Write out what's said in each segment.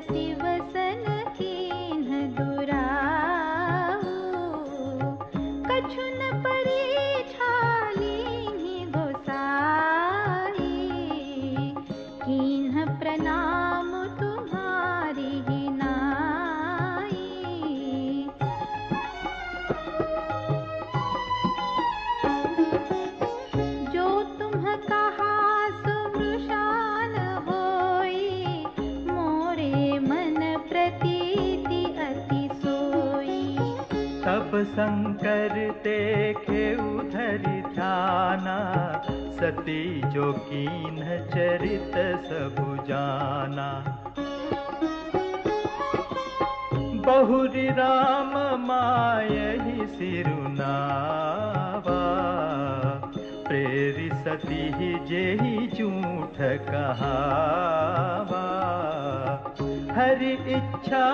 सिवसन कीन्ह दुराऊ, कछु न परीक्षा लीन्हि गोसाई, कीन्ह प्रणाम तुम्हारी ही नाई। जो तुम कहा सुवृषान होई, मोरे मन प्रतीति अति सोई। तब शंकर देखे उधरि ध्याना, सती जो कीन्ह चरित सबु जाना। बहुरि राम मायहि सिरुनावा, प्रेरि सती जेहि झूठ कहावा। हरि इच्छा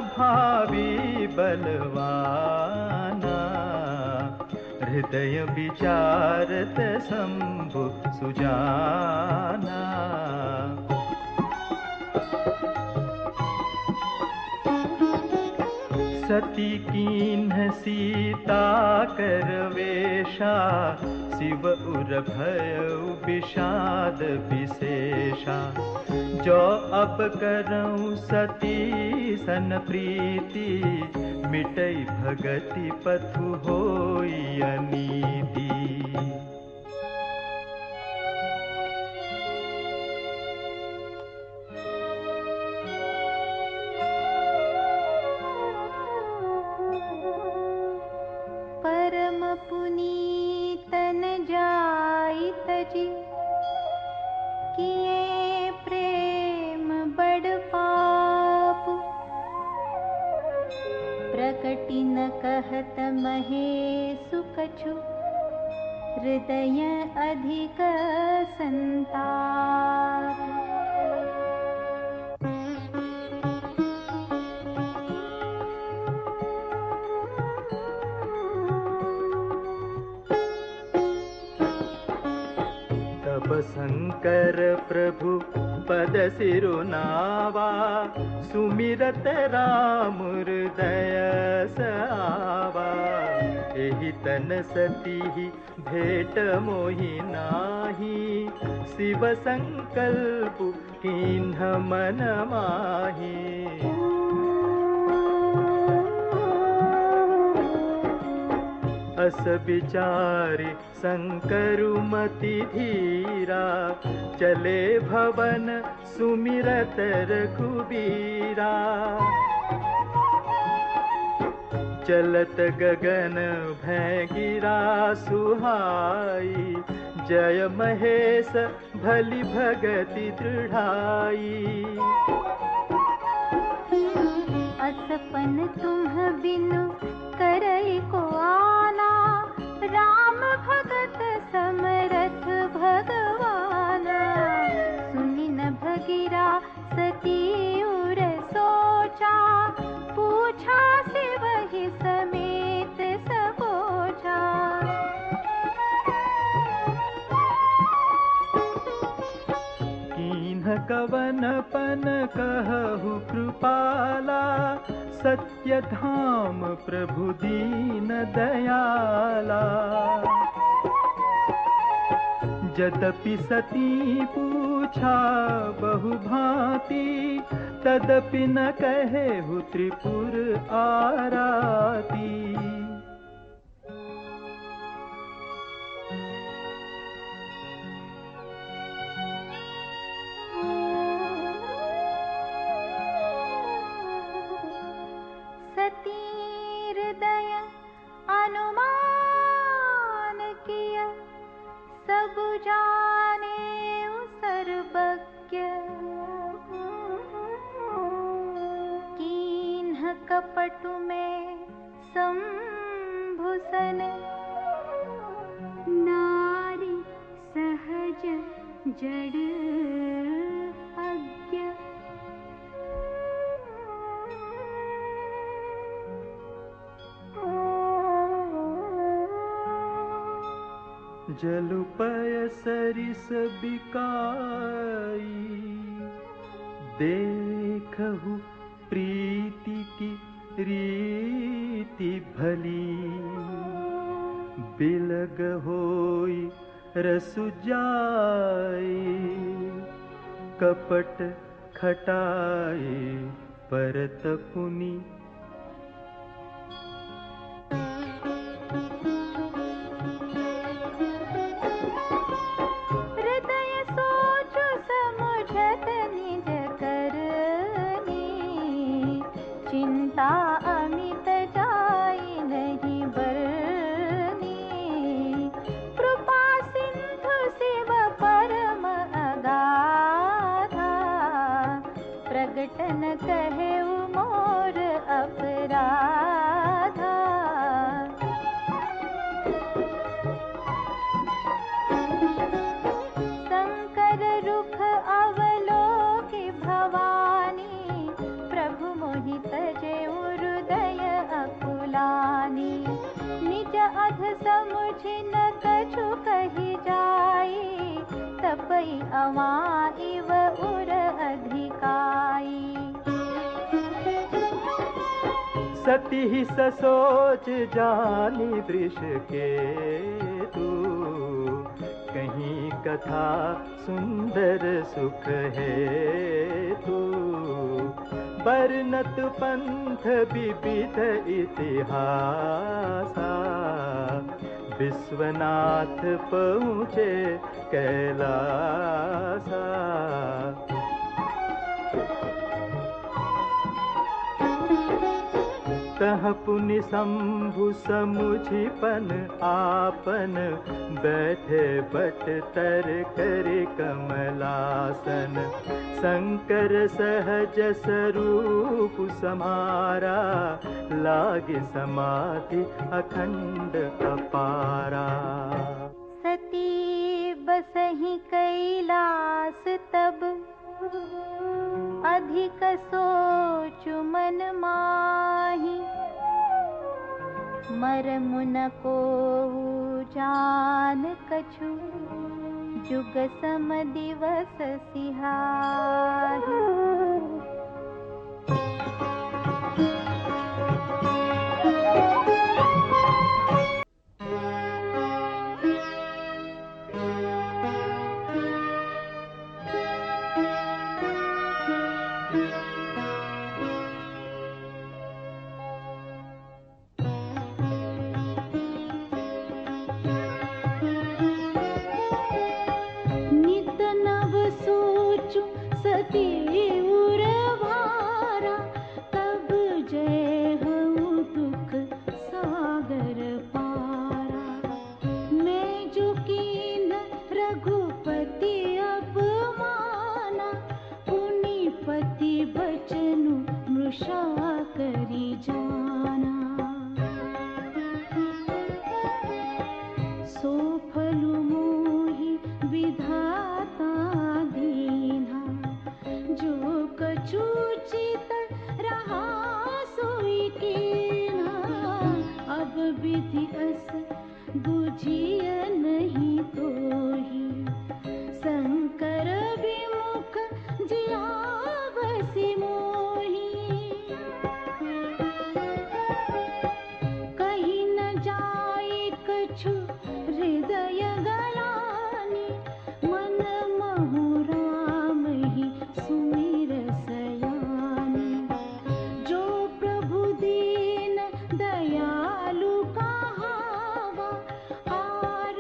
भावी बलवाना, हृदय विचारत शंभु सुजाना। सती कीन्ह सीता कर वेशा, शिव उर भयउ विषाद विशेषा। जो अब करऊं सती सन प्रीति, मिटई भगति पथु होई अनीति। परम पुनीतन जाई तजी, किए प्रेम बड़ पाप। प्रकटि न कहत महेशु कछु, हृदय अधिक संताप। तब शंकर प्रभु पद सिरुनावा, सुमिरत राम हृदय सावा। एहि तन सती भेट मोहि नाही, शिव संकल्प कीन्ह मन माही। अस विचारि शंकरु मति धीरा, चले भवन सुमिरत रघुबीरा। चलत गगन भय गिरा सुहाई, जय महेश भली भगति दृढ़ाई। असपन तुम बिनु करई को आना, राम भगत समरथ भगवाना। सुनि न भगीरा सती उर सोचा, पूछा से वही समेत सबोचा। कीन्ह कवन पन कहु कृपाला, सत्य धाम प्रभु दीन दयाला। यद्यपि सती पूछा बहु भांति, तदपि न कहेहु त्रिपुर आराती। सती हृदय अनुमान किया, सब जाने सर्वज्ञ। कीन्ह कपटु में शंभुसन, नारी सहज जड़ अज्ञ। जलुपय सरिस बिकाई, दे देखहु प्रीति की रीति भली, बिलग होई रसु जाई, कपट खटाई परत पुनि। हृदय सोच समुझत निज करनी, चिंता अमित जाई नहीं बरनी। कृपा सिंधु शिव परम अगाधा, प्रगट न कहे मोर अपराधा। शंकर रुख अवलोकि भवानी, प्रभु मोहि तजेउ हृदय अकुलानी। निज अध समुझि न कछु कहि जाई, तपई अवाइव उर अधिकाई। सती ही ससोच जानी वृष के तू, कहीं कथा सुंदर सुख है तू। बरनत पंथ विविध इतिहासा, विश्वनाथ पहुँचे कैलासा। तह पुनि शंभु समुझिपन आपन, बैठे बट तर करे कमलासन। शंकर सहज स्वरूप समारा, लागे समाधि अखंड अपारा। सती बसहि कैलास तब, अधिक सोचु मन माही। मरमु न कोउ जान कछु, जुग सम दिवस सिहाही। नित नव सोचु सती उर भारा, तब जय हऊँ दुख सागर पारा। मैं जो कीन रघुपति अपमाना, पुनिपति बचनु मृषा करी जाना। सो फलु मोहि विधाता दीन्हा, जो कछु चित रहा सोई कीन्हा। अब विधि अस बुझिय नहीं तोहि, शंकर विमुख जियावसि मोहि। कहीं न जाए कछु हृदय गलानी, मन महु राम ही सुमिर सयानी। जो प्रभु दीन दयालु कहावा, आर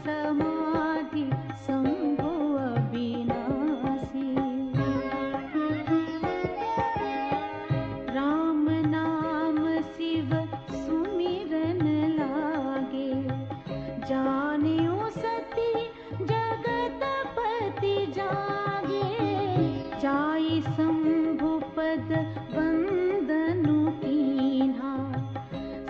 समाधि शंभो अविनाशी। राम नाम शिव सुमिरन लागे, जानियो सती जगतपति जागे। जाई शंभु पद वंदनु कीन्हा,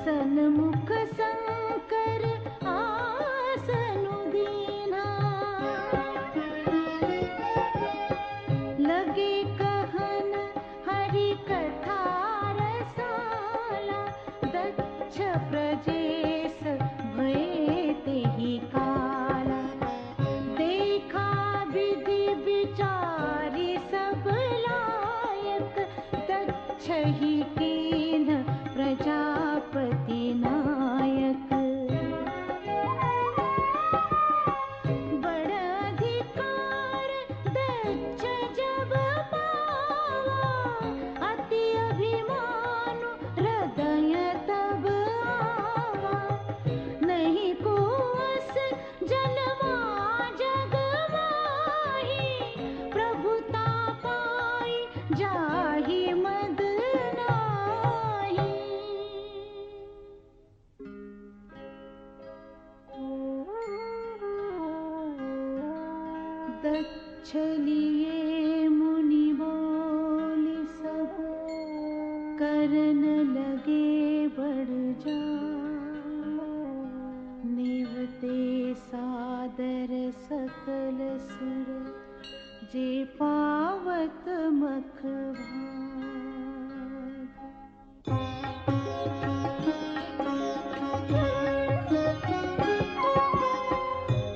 सन्मुख शंकर आसनु दीन्हा। लगे कहन हरि कथा रसाला, दक्ष प्रजेश भये तेहि काला। देखा विधि विचारी सब लायक, दक्ष ही कीन प्रजापति नायक। बड़ अधिकार दक्ष जब पावा, अति अभिमानु हृदय तब आवा। नहीं को अस जन्मा जग माही, प्रभुता पाई जाहि मद नाही। दक्ष लिए मुनि बोल सब, करन लगे बढ़ जा। निवते सादर सकल सुर, जे पावत मख भाग।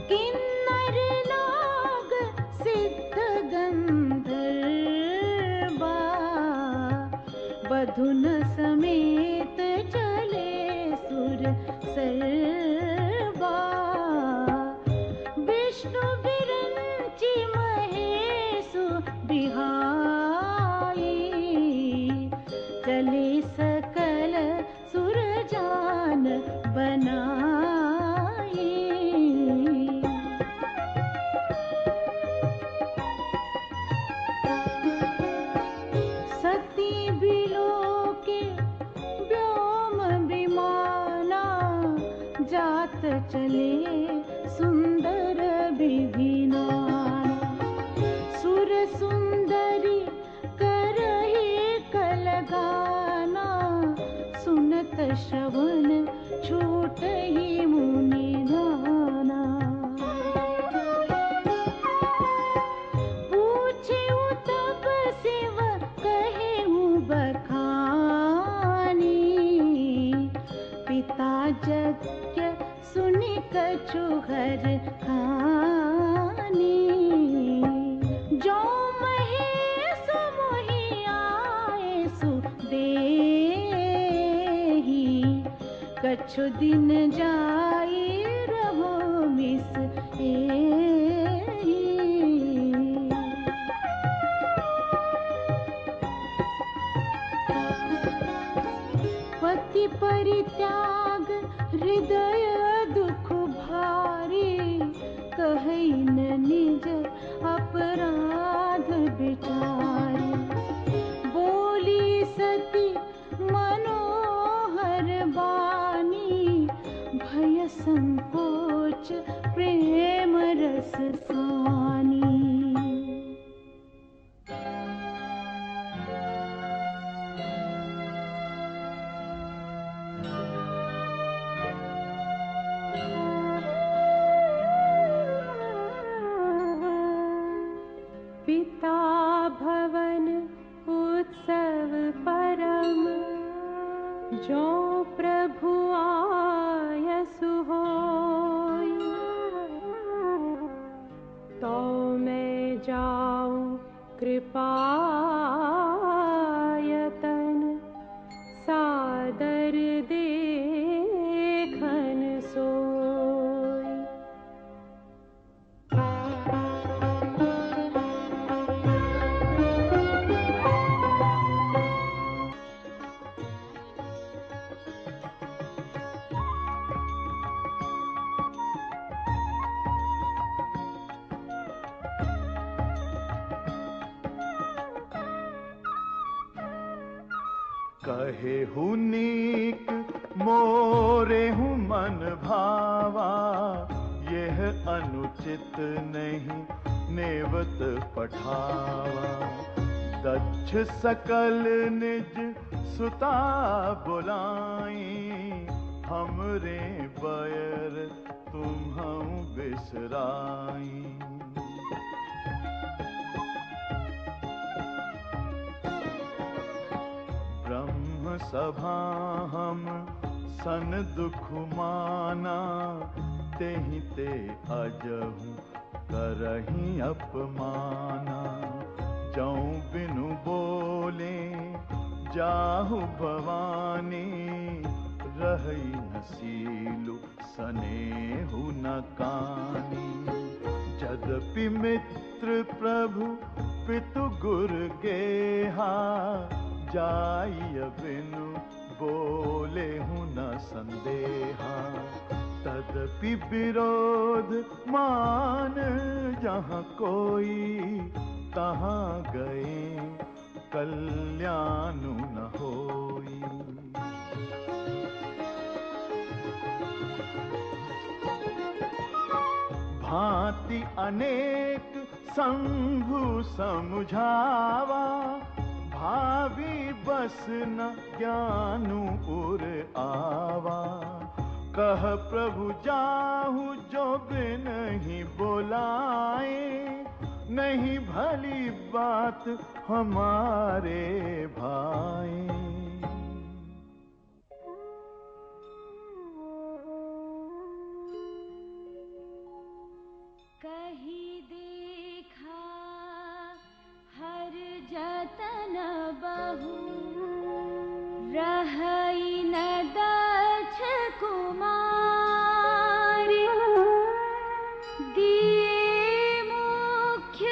किन्नर नाग सिद्ध गंधर्वा, बधुन समेत चले सुर सर्वा। विष्णु विरंचि महेशु बिहाई, चले सकल सुर जान बनाई। सती बिलोके व्योम विमाना, जात चले सुंदर विधिनाना। सुर सुंदरी करहि कलगाना, सुनत श्रवण छूटहि मुनि दाना। पूछेउ तब शिव कहेउ बखानी, पिता यज्ञ सुनि कछु हर खानी। जो महेश मोहि आए सुदेहि, कछु दिन जाई रहो मिस एहि। पति परित्याग हृदय दुख भारी, कहै न निज अपराध विचारी। बोली सती मनोहर बानी, भय संकोच प्रेम रस सानी। पिता भवन उत्सव परम, जो प्रभु आयसु होय। तो मैं जाऊं कृपायतन, सादर देखन सोय। कहे हूँ नीक मोरे हूँ मन भावा, यह अनुचित नहीं नेवत पठावा। दक्ष सकल निज सुता बुलाई, हमरे बैर तुम्हं बिसराई। ब्रह्म सभा हम सन दुख माना, तेहि ते अजहु करहीं अपमाना। जौं बिनु बोले जाहु भवानी, रही न सीलु सनेहु न कानी। यद्यपि मित्र प्रभु पितु गुर गेहा, जाई बिनु बोले हूँ न संदेहा। तदपि विरोध मान जहाँ कोई, तहाँ गए कल्याणु न होई। भांति अनेक शंभु समुझावा, भावी बस न ज्ञानु उर आवा। कह प्रभु जाहु जो बिनहि बोलाए, नहीं भली बात हमारे भाई। कही देखा हर जतन बहु, रहई न दक्ष कुमारी। दिए मुख्य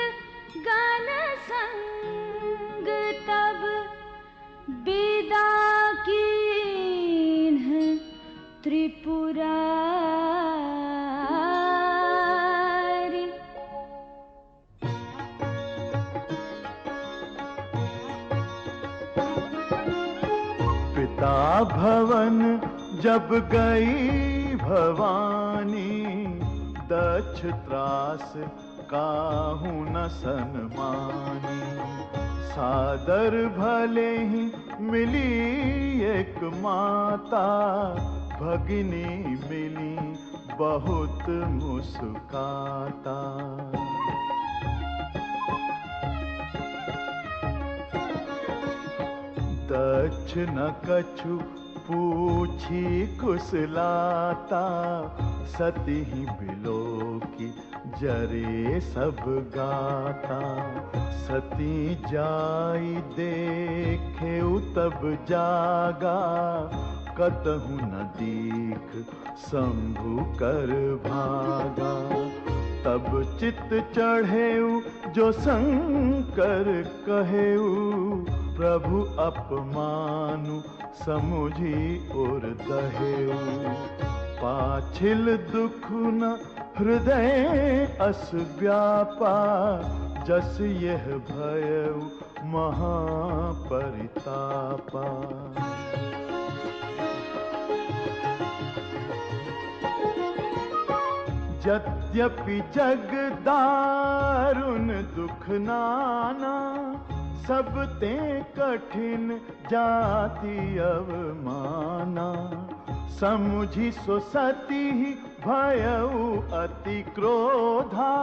गण संग तब, विदा कीन्ह त्रिपुरारी। पिता भवन जब गई भवानी, दक्ष त्रास काहू न सन्मानी। सादर भले ही मिली एक माता, भगिनी मिली बहुत मुस्काता। दक्ष न कछु पूछी कुशलाता, सती ही बिलोकी जरे सब गाता। सती जाई देखे तब जागा, कतहु न दीख शंभु कर भागा। तब चित्त चढ़ेउ जो शंकर कहेउ, प्रभु अपमानु समुझी और दहेउ। पाछिल दुख न हृदय अस व्यापा, जस यह भयउ महापरितापा। यद्यपि जग दारुण दुख नाना, सब ते कठिन जाति अवमाना। समुझी सो सती भयउ अति क्रोधा,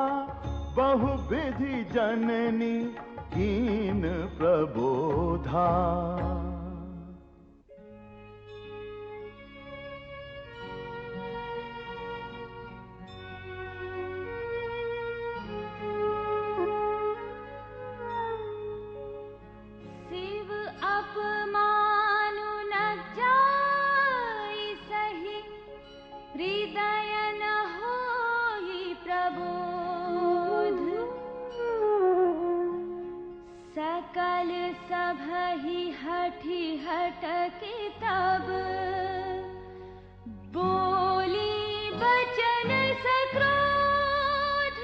बहुविधि जननी कीन प्रबोधा। अपमानु न जाई सही, हृदय न होई प्रबोध। सकल सभहि हठि हठके तब, बोली बचन सक्रोध।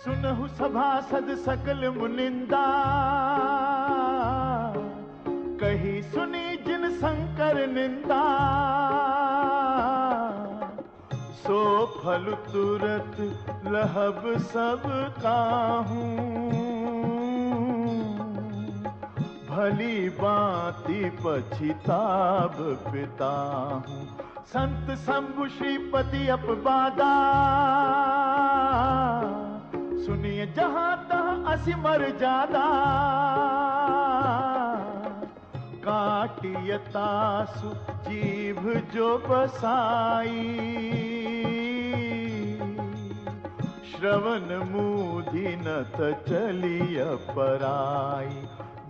सुनहु सभासद सकल मुनिंदा, कही सुनी जिन शंकर निंदा। सो फल तुरत लहब सब काहूं, भली बाती पछिताब पिता हूँ। संत शंभु श्रीपति अपवादा, सुनिए जहां तहां असिमर जादा। काटियतासु जीभ जो बसाई, श्रवण मूधि नत चलिय पराई।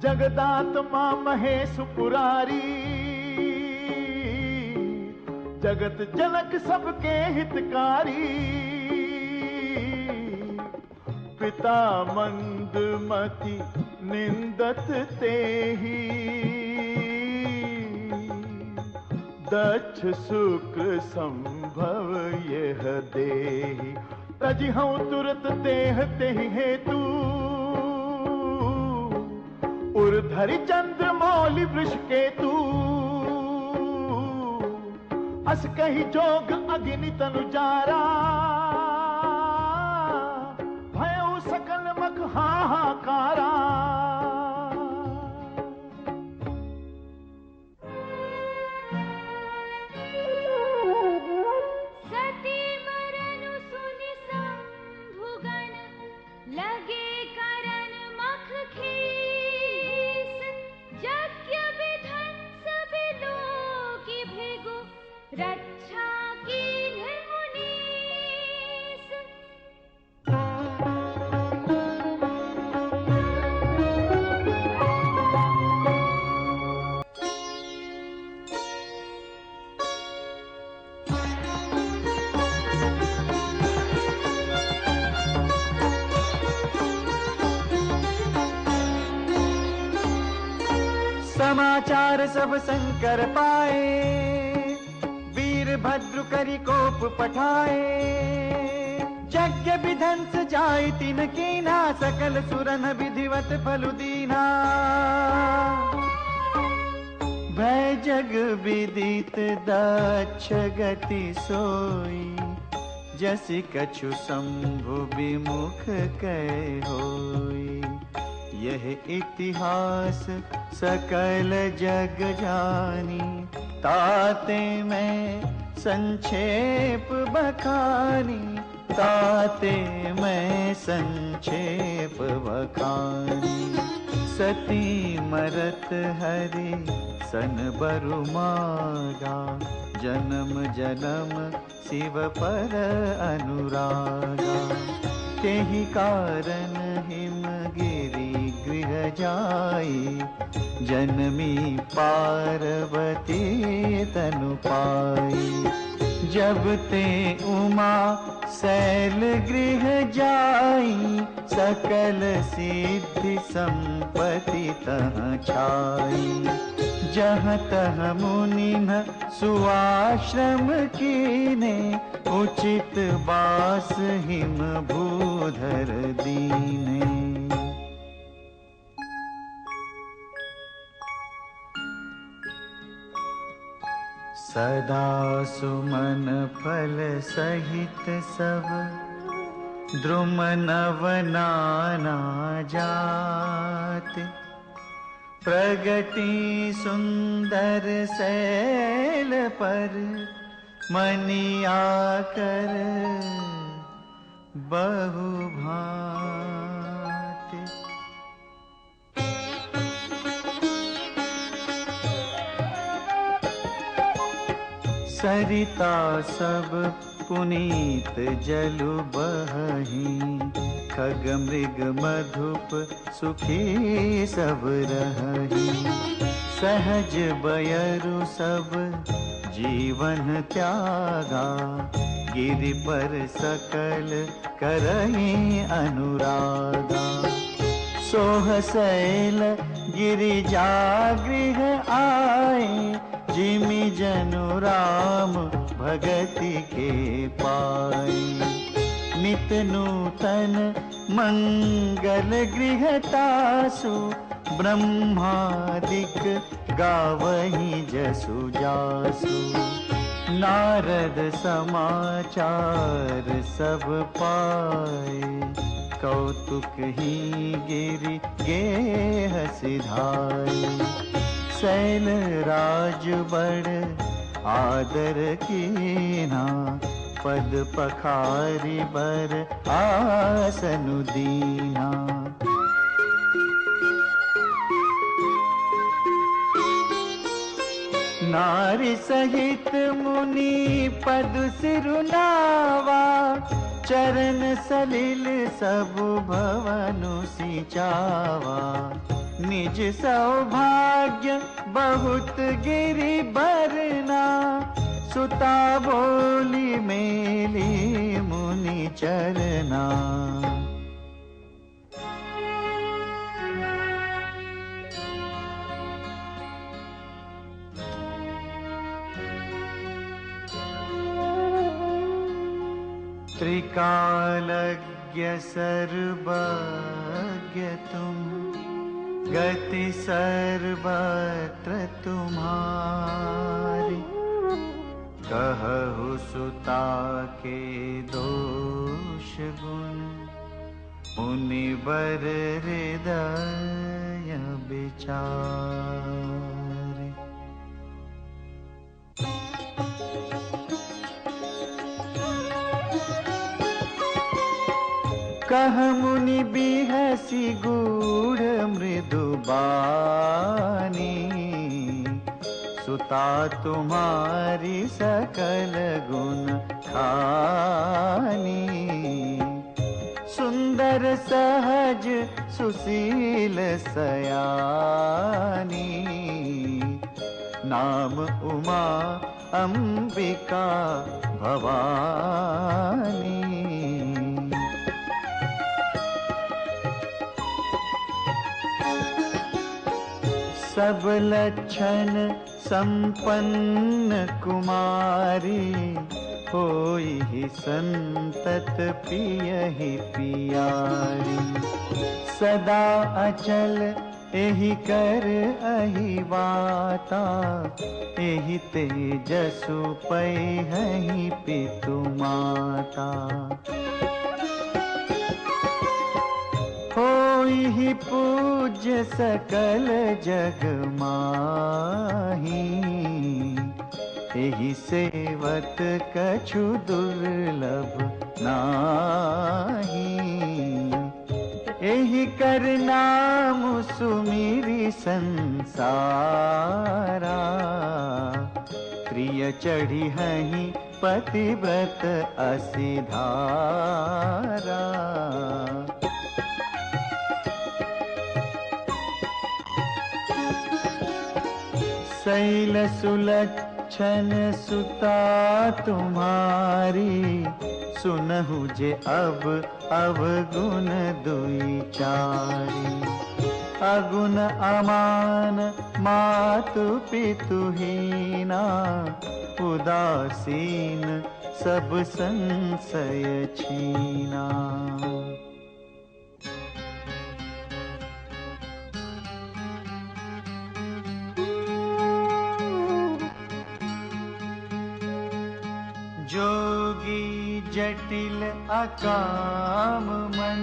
जगदात्मा महेश पुरारी, जगत जनक सबके हितकारी। पिता मंदमति निंदत तेहि, दक्ष शुक्र संभव यह देहि। तजिहऊँ तुरत देह तेहि हेतु, उर्धरि चंद्र मौलि वृष केतु। अस कही जोग अग्नि तनु जारा, भयउ सकल मख हाहाकारा। सती मरनु सुनि शंभुगण, लगे करन मख खीस। यज्ञ विध्वंस बिलोकी भृगु, रक्षा कीन्ह मुनीस। समाचार सब शंकर पाए, वीरभद्र करि कोप पठाए। यज्ञ विध्वंस जाय तिन कीना, सकल सुरन विधिवत फलु दीना। भय जग विदित दक्ष गति सोई, जसि कछु शंभु विमुख कह होई। यह इतिहास सकल जग जानी, ताते मैं संक्षेप बखानी। ताते मैं संक्षेप बखानी। सती मरत हरि सन बरु मागा, जन्म जन्म शिव पर अनुरागा। तेहि कारण हिमगिरि गृह जाई, जनमी पार्वती तनु पाई। जब ते उमा शैल गृह जाई, सकल सिद्धि संपत्ति तह छाई। जहाँ तह मुनि न सुआश्रम कीने, उचित वास हिम भूधर दीने। सदा सुमन फल सहित सब, द्रुम नव नाना जात। प्रगति सुंदर शैल पर, मनि आकर बहु भांति। सरिता सब पुनीत जलु बही, खग मृग मधुप सुखी सब रही। सहज बयरु सब जीवन त्यागा, गिरि पर सकल करहि अनुरागा। सोह शैल गिरिजा गृह आए, जिमि जनु राम भगति के पाई। नित नूतन मंगल गृहतासु ब्रह्मादिक गावहि जसु जासु। नारद समाचार सब पाए कौतुक ही गिरि गेह सिधाई। शैल राज बड़ आदर कीना पद पखारी बर आसनु दीना। नारी सहित मुनि पद सिरुनावा चरण सलिल सब भवनु सिंचावा। निज सौभाग्य बहुत गिरि बरना सुता बोली मेली मुनि चरना। त्रिकालज्ञ सर्वज्ञ तुम गति सर्वत्र तुम्हारी। कहु सुता के दोष गुण मुनिवर हृदय विचारे। कह मुनि बिहसी गूढ़ मृदु बानी। सुता तुम्हारी सकल गुण खानी। सुंदर सहज सुशील सयानी। नाम उमा अंबिका भवानी। सब लक्षण संपन्न कुमारी। होई ही संतत पियहि पियारी। सदा अचल एहि कर अहि वाता। एहि तेजसु पैहि पितु माता। होई ही पूज्य सकल जग माही। एहि सेवत कछु दुर्लभ नाही। एहि कर नाम सुमिरि संसारा। प्रिय चढ़ी हहि पतिव्रत असिधारा। शैल सुलक्षण सुता तुम्हारी। सुनहु जे अब अवगुण दुई चारी। अगुण अमान मातु पितु हीना। उदासीन सब संशय छीना। जोगी जटिल अकाम मन।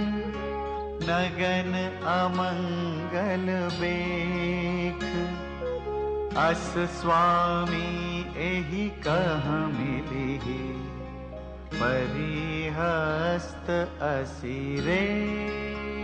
नगन अमंगल बेख। अस स्वामी एहि कह मिलिहि। परिहस्त असिरेख।